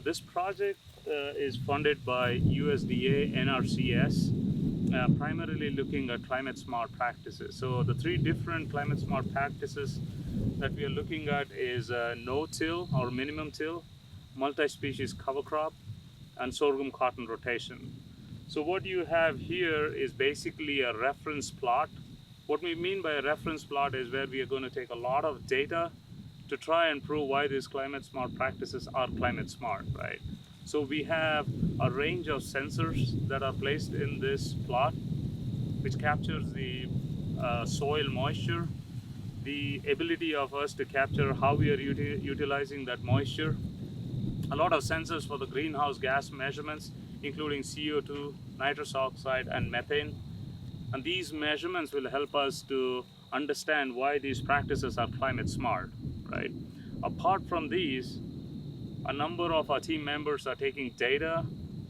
This project is funded by USDA NRCS, primarily looking at climate smart practices. So the three different climate smart practices that we are looking at is no-till or minimum till, multi-species cover crop, and sorghum cotton rotation. So what you have here is basically a reference plot. What we mean by a reference plot is where we are going to take a lot of data to try and prove why these climate smart practices are climate smart, right? So we have a range of sensors that are placed in this plot, which captures the soil moisture, the ability of us to capture how we are utilizing that moisture, a lot of sensors for the greenhouse gas measurements, including CO2, nitrous oxide, and methane. And these measurements will help us to understand why these practices are climate smart, right? Apart from these, a number of our team members are taking data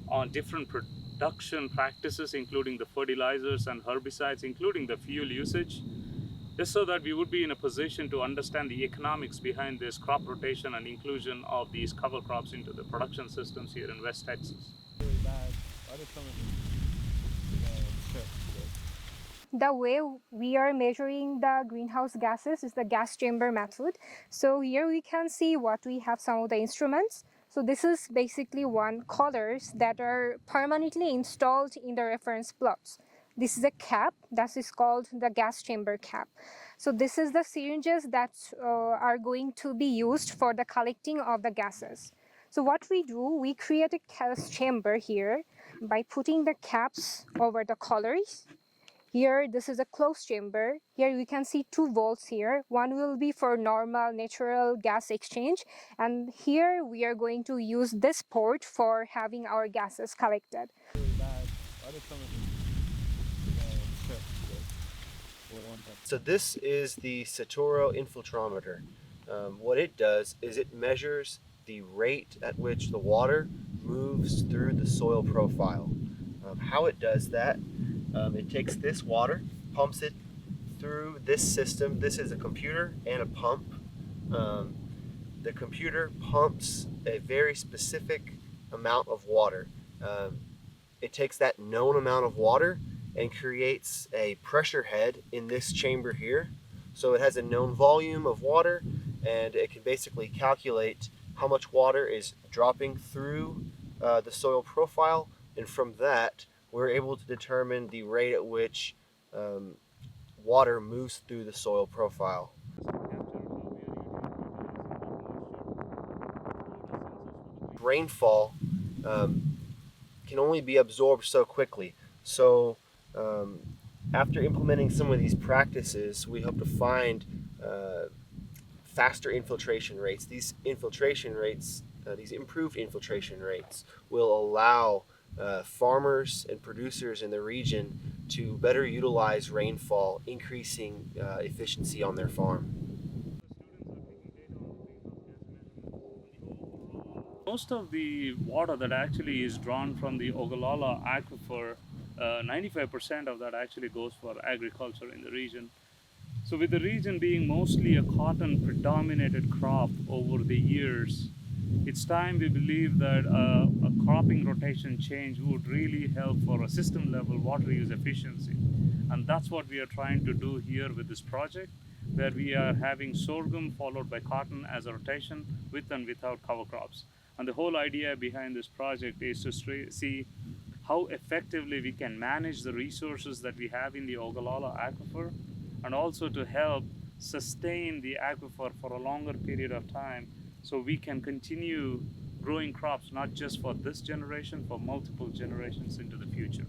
on different production practices, including the fertilizers and herbicides, including the fuel usage, just so that we would be in a position to understand the economics behind this crop rotation and inclusion of these cover crops into the production systems here in West Texas. The way we are measuring the greenhouse gases is the gas chamber method. So here we can see what we have, some of the instruments. So this is basically one collars that are permanently installed in the reference plots. This is a cap that is called the gas chamber cap. So this is the syringes that are going to be used for the collecting of the gases. So what we do, we create a gas chamber here by putting the caps over the collars. Here, this is a closed chamber. Here we can see two valves here. One will be for normal natural gas exchange. And here we are going to use this port for having our gases collected. So this is the Satoro infiltrometer. What it does is it measures the rate at which the water moves through the soil profile. How it does that, it takes this water, pumps it through this system. This is a computer and a pump. The computer pumps a very specific amount of water. It takes that known amount of water and creates a pressure head in this chamber here. So it has a known volume of water, and it can basically calculate how much water is dropping through the soil profile, and from that we're able to determine the rate at which water moves through the soil profile. Rainfall can only be absorbed so quickly. So after implementing some of these practices, we hope to find faster infiltration rates. These infiltration rates, these improved infiltration rates, will allow farmers and producers in the region to better utilize rainfall, increasing efficiency on their farm. Most of the water that actually is drawn from the Ogallala aquifer, 95% of that actually goes for agriculture in the region. So with the region being mostly a cotton predominated crop over the years, it's time we believe that a cropping rotation change would really help for a system level water use efficiency. And that's what we are trying to do here with this project, where we are having sorghum followed by cotton as a rotation with and without cover crops. And the whole idea behind this project is to see how effectively we can manage the resources that we have in the Ogallala aquifer, and also to help sustain the aquifer for a longer period of time, so we can continue growing crops not just for this generation, for multiple generations into the future.